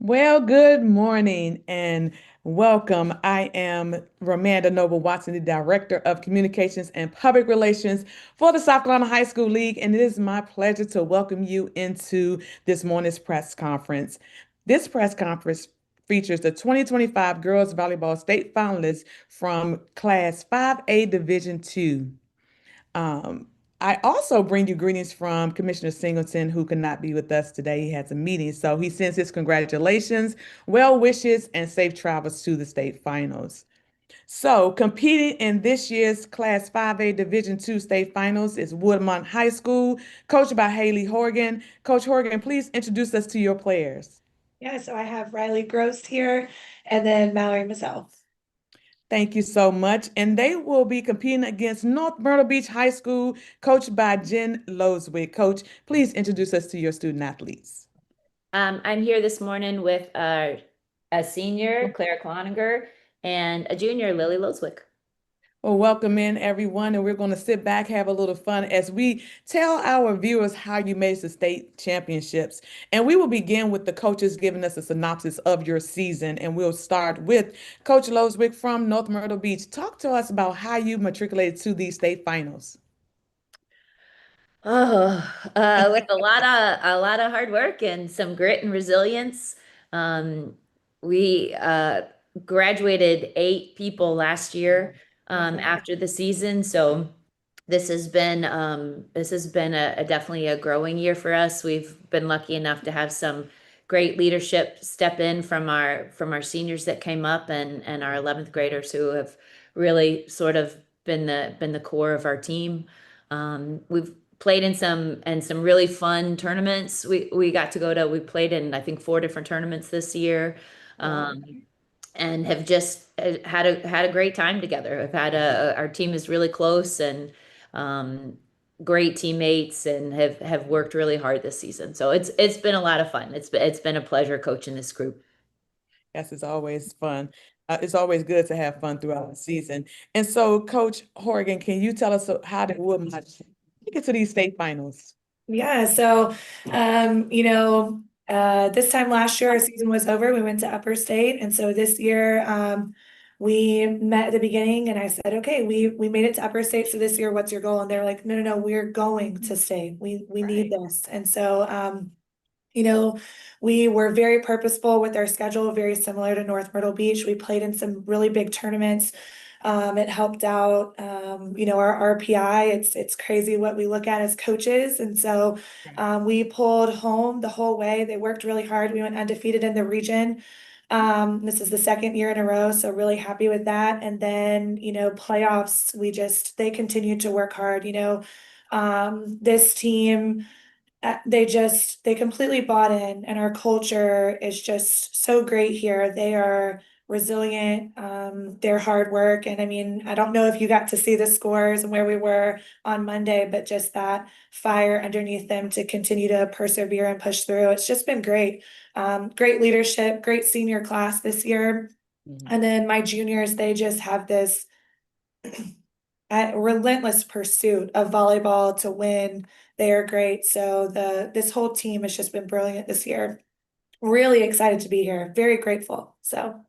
Well, good morning and welcome. I am Ramanda Noble Watson, the Director of Communications and Public Relations for the South Carolina High School League, and it is my pleasure to welcome you into this morning's press conference. This press conference features the 2025 Girls Volleyball State Finalists from Class 5A Division II. Um, I also bring you greetings from Commissioner Singleton, who could not be with us today. He had some meetings, so he sends his congratulations, well wishes, and safe travels to the state finals. So, competing in this year's Class 5A Division II state finals is Woodmont High School, coached by Haley Horgan. Coach Horgan, please introduce us to your players. Yeah, so I have Riley Gross here and then Mallory Mazel. Thank you so much. And they will be competing against North Myrtle Beach High School, coached by Jen Loswick. Coach, please introduce us to your student athletes. I'm here this morning with a senior, Claire Cloninger, and a junior, Lily Loswick. Well, welcome in everyone, and we're going to sit back, have a little fun as we tell our viewers how you made the state championships. And we will begin with the coaches giving us a synopsis of your season. And we'll start with Coach Loswick from North Myrtle Beach. Talk to us about how you matriculated to these state finals. With a lot of hard work and some grit and resilience. We graduated 8 people last year after the season, so this has been a definitely a growing year for us. We've been lucky enough to have some great leadership step in from our seniors that came up and our 11th graders who have really sort of been the core of our team. We've played in some really fun tournaments. We got to we played in I think 4 different tournaments this year. And have just had a great time together. Our team is really close and great teammates and have worked really hard this season. So it's been a lot of fun. It's been a pleasure coaching this group. Yes, it's always fun. It's always good to have fun throughout the season. And so, Coach Horgan, can you tell us how did Woodmont make it to these state finals? Yeah, so this time last year our season was over. We went to Upper State, and so this year we met at the beginning, and I said, okay, we made it to Upper State. So this year, what's your goal? And they're like, no, no, no, we're going to state. We need this, and so we were very purposeful with our schedule, very similar to North Myrtle Beach. We played in some really big tournaments. It helped out, our RPI. It's crazy what we look at as coaches. And so we pulled home the whole way. They worked really hard. We went undefeated in the region. This is the second year in a row, so really happy with that. And then, playoffs, they continued to work hard. This team, they completely bought in, and our culture is just so great here. They are resilient, they're hard work. And I mean, I don't know if you got to see the scores and where we were on Monday, but just that fire underneath them to continue to persevere and push through. It's just been great. Great leadership, great senior class this year. And then my juniors, they just have this relentless pursuit of volleyball to win. They are great. So this whole team has just been brilliant this year. Really excited to be here. Very grateful. So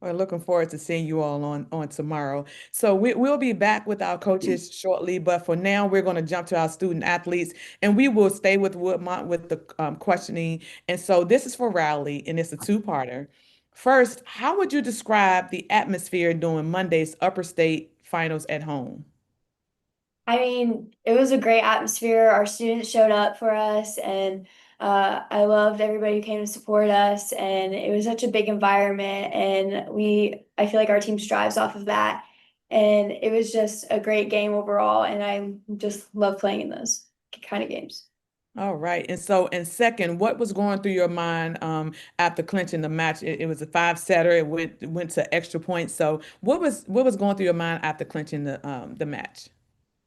We're looking forward to seeing you all on tomorrow. So we'll be back with our coaches shortly, but for now, we're going to jump to our student athletes, and we will stay with Woodmont with the questioning. And so this is for Riley, and it's a two-parter. First, how would you describe the atmosphere during Monday's Upper State Finals at home? I mean, it was a great atmosphere. Our students showed up for us, and I loved everybody who came to support us. And it was such a big environment, and I feel like our team strives off of that. And it was just a great game overall, and I just love playing in those kind of games. All right. And so, and second, what was going through your mind after clinching the match? It was a five-setter. It went to extra points. So, what was going through your mind after clinching the match?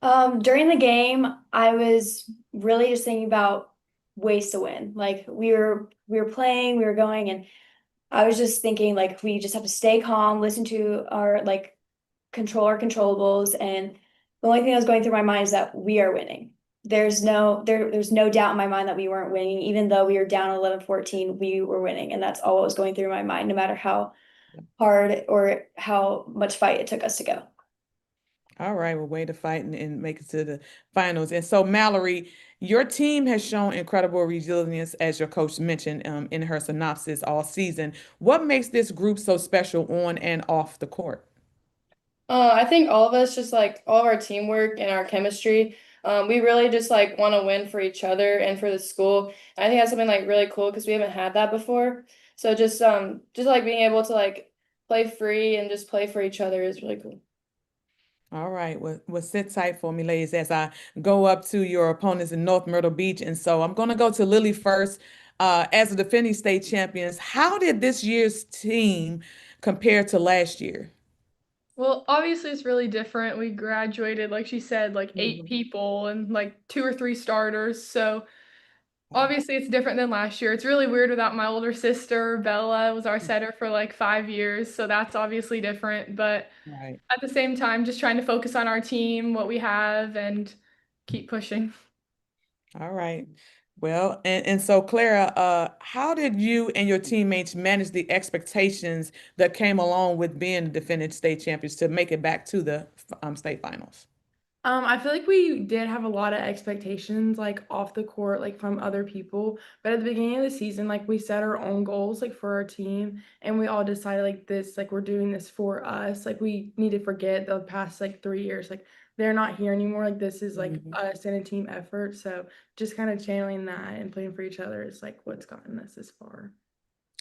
During the game, I was really just thinking about ways to win. Like we were playing, we were going, and I was just thinking like we just have to stay calm, listen to our control our controllables, and the only thing that was going through my mind is that we are winning. there's no doubt in my mind that we weren't winning. Even though we were down 11-14, we were winning, and that's all what was going through my mind, no matter how hard or how much fight it took us to go. All right, well, way to fight and make it to the finals. And so, Mallory, your team has shown incredible resilience, as your coach mentioned in her synopsis all season. What makes this group so special on and off the court? I think all of us, just like all of our teamwork and our chemistry, we really just like want to win for each other and for the school. And I think that's something like really cool because we haven't had that before. So just like being able to like play free and just play for each other is really cool. All right, well, sit tight for me, ladies, as I go up to your opponents in North Myrtle Beach. And so I'm going to go to Lily first. As the defending state champions, how did this year's team compare to last year? Well, obviously it's really different. We graduated, like she said, like 8 people and like 2 or 3 starters. So obviously it's different than last year. It's really weird without my older sister. Bella was our setter for like 5 years. So that's obviously different. But Right. at the same time, just trying to focus on our team, what we have, and keep pushing. All right. Well, and so Clara, how did you and your teammates manage the expectations that came along with being the defending state champions to make it back to the state finals? I feel like we did have a lot of expectations like off the court, like from other people. But at the beginning of the season, like we set our own goals like for our team and we all decided like this, like we're doing this for us. Like we need to forget the past like 3 years. Like they're not here anymore. Like this is like us and a team effort. So just kind of channeling that and playing for each other is like what's gotten us this far.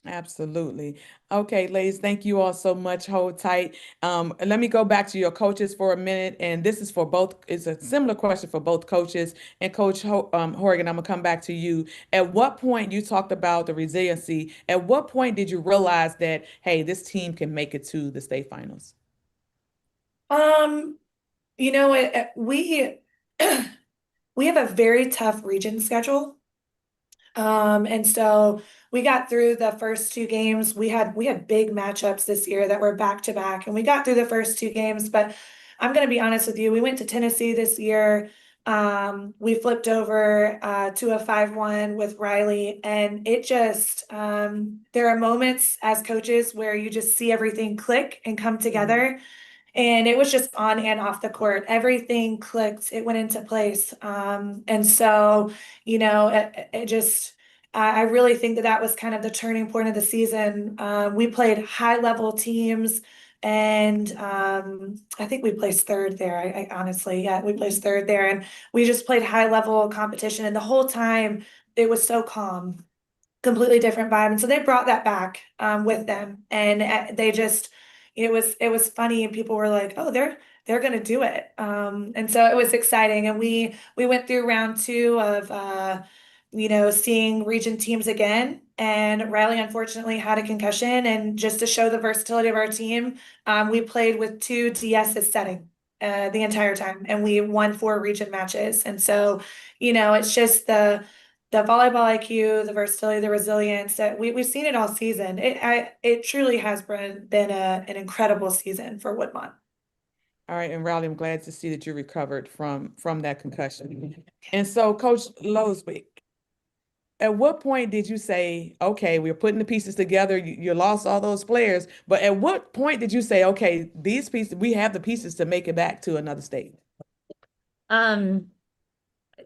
Absolutely. Okay, ladies, thank you all so much. Hold tight. Let me go back to your coaches for a minute. And this is for both, it's a similar question for both coaches. And Coach Horgan, I'm gonna come back to you. At what point you talked about the resiliency, at what point did you realize that, hey, this team can make it to the state finals? You know, we we have a very tough region schedule. And so we got through the first 2 games. We had big matchups this year that were back to back, and we got through the first 2 games. But I'm gonna be honest with you, we went to Tennessee this year. We flipped over to a 5-1 with Riley, and it just there are moments as coaches where you just see everything click and come together. And it was just on and off the court. Everything clicked. It went into place. And so, it just, I really think that that was kind of the turning point of the season. We played high level teams, and I think we placed third there. I honestly, yeah, we placed third there, and we just played high level competition. And the whole time it was so calm, completely different vibe. And so they brought that back with them, and they just it was funny, and people were like, oh, they're gonna do it. And so it was exciting, and we went through round 2 of seeing region teams again, and Riley unfortunately had a concussion, and just to show the versatility of our team, we played with 2 DSs setting the entire time, and we won 4 region matches. And so it's just the volleyball IQ, the versatility, the resilience that we've seen it all season. It truly has been an incredible season for Woodmont. All right, and Riley, I'm glad to see that you recovered from that concussion. And so, Coach Loswick, at what point did you say, okay, we're putting the pieces together, you lost all those players, but at what point did you say, okay, these pieces, we have the pieces to make it back to another state?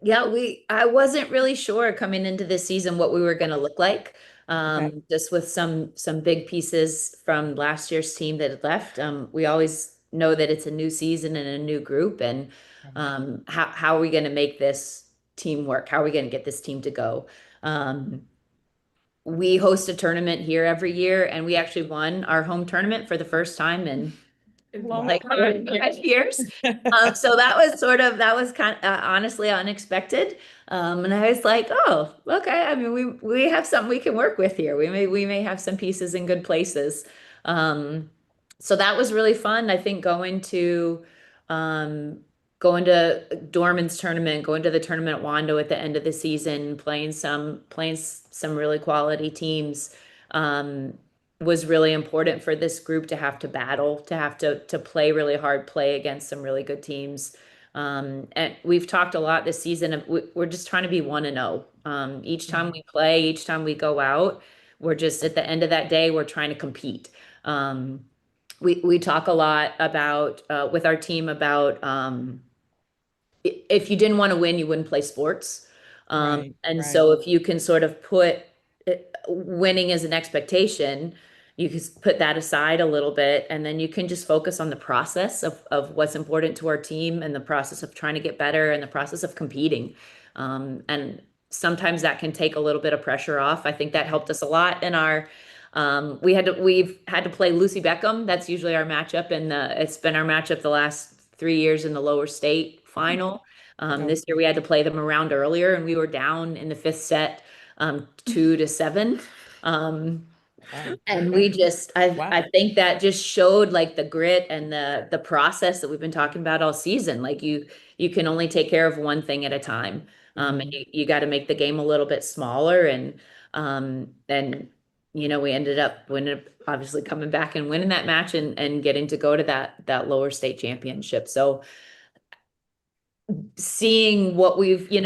Yeah, I wasn't really sure coming into this season what we were going to look like. Okay. Just with some big pieces from last year's team that had left. We always know that it's a new season and a new group, and how are we going to make this team work? How are we going to get this team to go? We host a tournament here every year, and we actually won our home tournament for the first time in like 5 years. So that was kind of honestly unexpected. And I was like, oh, okay. I mean, we have something we can work with here. We may have some pieces in good places. So that was really fun. I think going to Dorman's tournament, going to the tournament at Wando at the end of the season, playing some really quality teams. Was really important for this group to have to battle, to have to play really hard, play against some really good teams. And we've talked a lot this season of we're just trying to be 1-0. Each time we play, each time we go out, we're just at the end of that day, we're trying to compete. We talk a lot about with our team about if you didn't want to win, you wouldn't play sports. Right, And right. so if you can sort of put winning as an expectation, you can put that aside a little bit, and then you can just focus on the process of what's important to our team and the process of trying to get better and the process of competing. And sometimes that can take a little bit of pressure off. I think that helped us a lot in our we've had to play Lucy Beckham. That's usually our matchup, and it's been our matchup the last 3 years in the lower state final. This year we had to play them around earlier, and we were down in the fifth set, 2-7. And we just, I think that just showed like the grit and the process that we've been talking about all season. Like you can only take care of one thing at a time. And you got to make the game a little bit smaller. And we ended up obviously coming back and winning that match and getting to go to that lower state championship. So seeing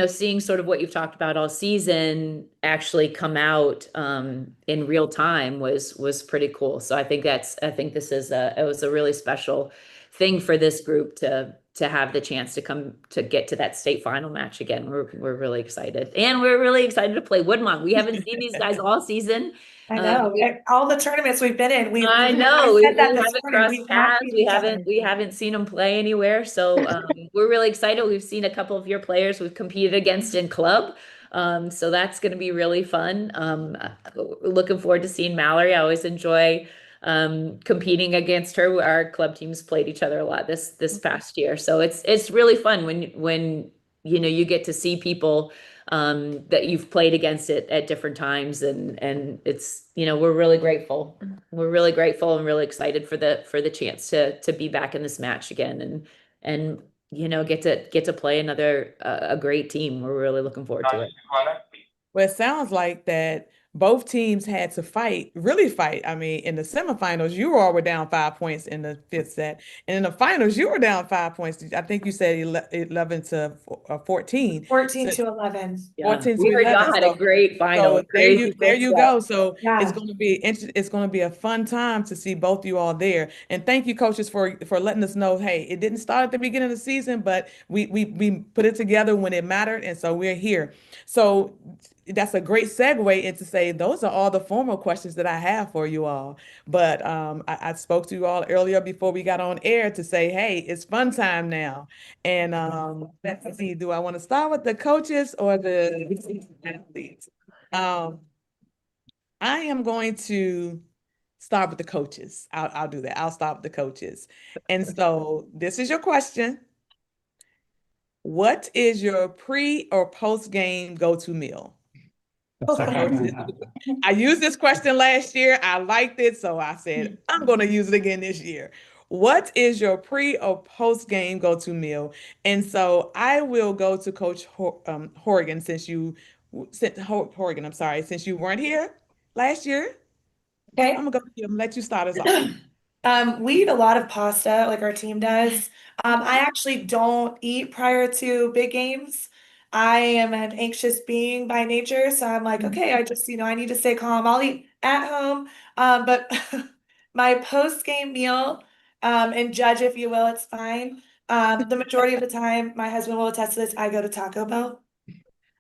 seeing sort of what you've talked about all season actually come out in real time was pretty cool. So I think this is it was a really special thing for this group to have the chance to come to get to that state final match again. We're really excited, and we're really excited to play Woodmont. We haven't seen these guys all season. I know. All the tournaments we've been in, I know we said that this haven't morning, crossed we've not paths. seen We each other. haven't seen them play anywhere. So we're really excited. We've seen a couple of your players we've competed against in club. So that's going to be really fun. Looking forward to seeing Mallory. I always enjoy competing against her. Our club teams played each other a lot this past year. So it's really fun when you get to see people that you've played against it at different times, and it's we're really grateful. We're really grateful and really excited for the chance to be back in this match again and get to play another a great team. We're really looking forward to it. Well, it sounds like that both teams had to really fight. I mean, in the semifinals, you all were down 5 points in the fifth set. And in the finals, you were down 5 points. I think you said 11 to 14. 14 to 11. 14 We to heard y'all 11. had a great final. So there you go. So Yeah. it's going to be a fun time to see both you all there. And thank you, coaches, for letting us know. Hey, it didn't start at the beginning of the season, but we put it together when it mattered, and so we're here. So that's a great segue into say those are all the formal questions that I have for you all. But I spoke to you all earlier before we got on air to say, hey, it's fun time now. And let's see, do I want to start with the coaches or the athletes? I am going to start with the coaches. I'll do that. I'll start with the coaches. And so this is your question. What is your pre or post game go-to meal? I used this question last year. I liked it, so I said I'm going to use it again this year. What is your pre or post game go-to meal? And so I will go to Coach Horgan since you Horgan. I'm sorry, since you weren't here last year. Okay. I'm gonna let you start us off. We eat a lot of pasta, like our team does. I actually don't eat prior to big games. I am an anxious being by nature, so I'm like, okay, I just, I need to stay calm. I'll eat at home. But my post-game meal, and judge if you will, it's fine. The majority of the time, my husband will attest to this, I go to Taco Bell.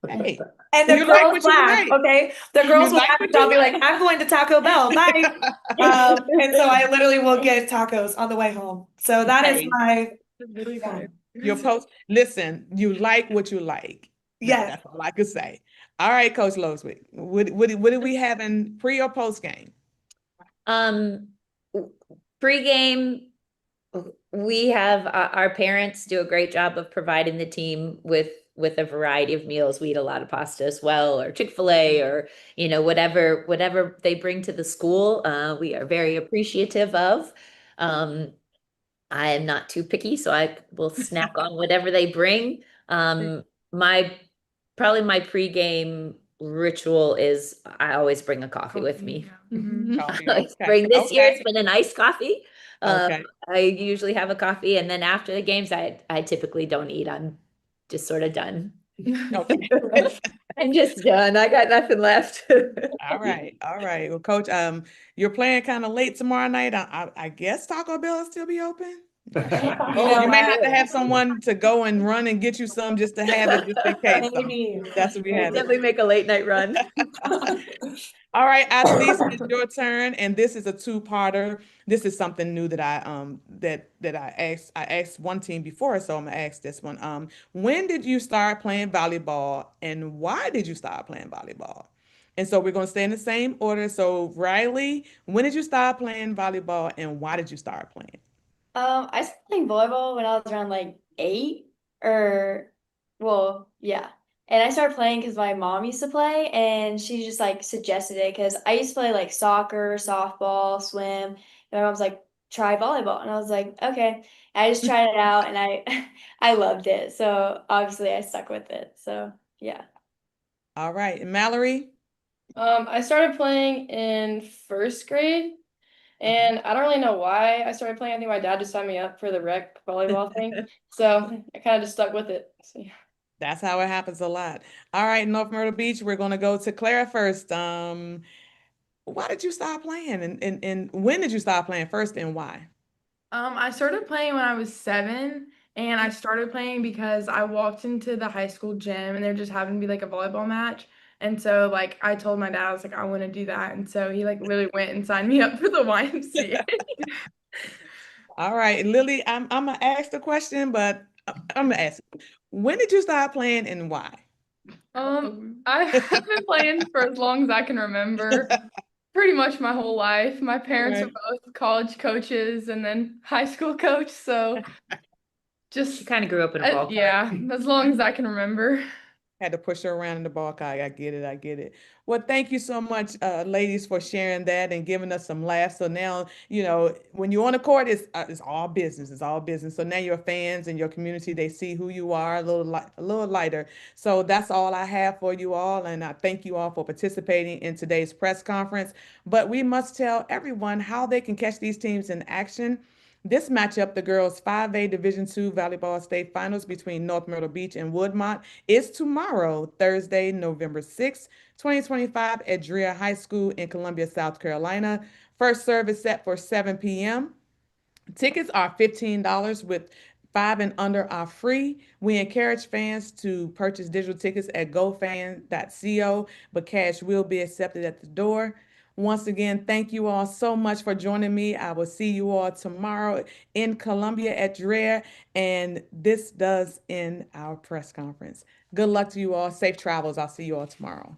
Hey, And the you like girls what you laugh, like. okay? The girls You will like laugh what and I'll you be like, like. I'm going to Taco Bell, bye. And so I literally will get tacos on the way home. So that is Okay. my, Really yeah. good. Your post. Listen, you like what you like. Yes. That's all I could say. All right, Coach Loswick. What do we have in pre or post game? Pre-game, we have our parents do a great job of providing the team with a variety of meals. We eat a lot of pasta as well, or Chick-fil-A, or whatever they bring to the school. We are very appreciative of. I am not too picky, so I will snack on whatever they bring. Probably my pre-game ritual is I always bring a coffee with me. Yeah. Mhm. Coffee, I always okay. bring this year Okay. it's been an iced coffee. Okay. I usually have a coffee, and then after the games, I typically don't eat. I'm just sort of done. Okay. I'm just done. I got nothing left. All right. All right. Well, Coach, you're playing kind of late tomorrow night. I guess Taco Bell will still be open. Not sure. Oh You may have to my. have someone to go and run and get you some just to have it just in case. So Maybe. that's what we We'll had to. definitely make a late night run. All right, athletes, it's your turn, and this is a two-parter. This is something new that I asked one team before, so I'm gonna ask this one. When did you start playing volleyball, and why did you start playing volleyball? And so we're gonna stay in the same order. So Riley, when did you start playing volleyball, and why did you start playing? I started playing volleyball when I was around like 8 or well, yeah. And I started playing because my mom used to play and she just like suggested it because I used to play like soccer, softball, swim. And my mom was like, try volleyball. And I was like, okay. I just tried it out and I I loved it. So obviously I stuck with it. So yeah. All right, and Mallory. I started playing in first grade, Okay. and I don't really know why I started playing. I think my dad just signed me up for the rec volleyball thing, so I kind of just stuck with it. So, yeah. That's how it happens a lot. All right, North Myrtle Beach, we're gonna go to Clara first. Why did you start playing and when did you start playing first and why? I started playing when I was 7, and I started playing because I walked into the high school gym and there just happened to be like a volleyball match. And so like I told my dad, I was like, I want to do that. And so he like literally went and signed me up for the YMCA. All right, Lily, I'm gonna ask the question, but I'm gonna ask, when did you start playing and why? I've been playing for as long as I can remember, pretty much my whole life. My parents are Right. both college coaches and then high school coach, so She just kind of grew up in a ballpark. yeah, as long as I can remember. Had to push her around in the ball car. I get it. I get it. Well, thank you so much, ladies, for sharing that and giving us some laughs. So now, when you're on the court, it's all business. It's all business. So now your fans and your community, they see who you are a little lighter. So that's all I have for you all. And I thank you all for participating in today's press conference. But we must tell everyone how they can catch these teams in action. This matchup, the girls' 5A Division II Volleyball State Finals between North Myrtle Beach and Woodmont, is tomorrow, Thursday, November 6th, 2025, at Drea High School in Columbia, South Carolina. First serve is set for 7 p.m. Tickets are $15 with 5 and under are free. We encourage fans to purchase digital tickets at gofan.co, but cash will be accepted at the door. Once again, thank you all so much for joining me. I will see you all tomorrow in Columbia at Drea, and this does end our press conference. Good luck to you all. Safe travels. I'll see you all tomorrow.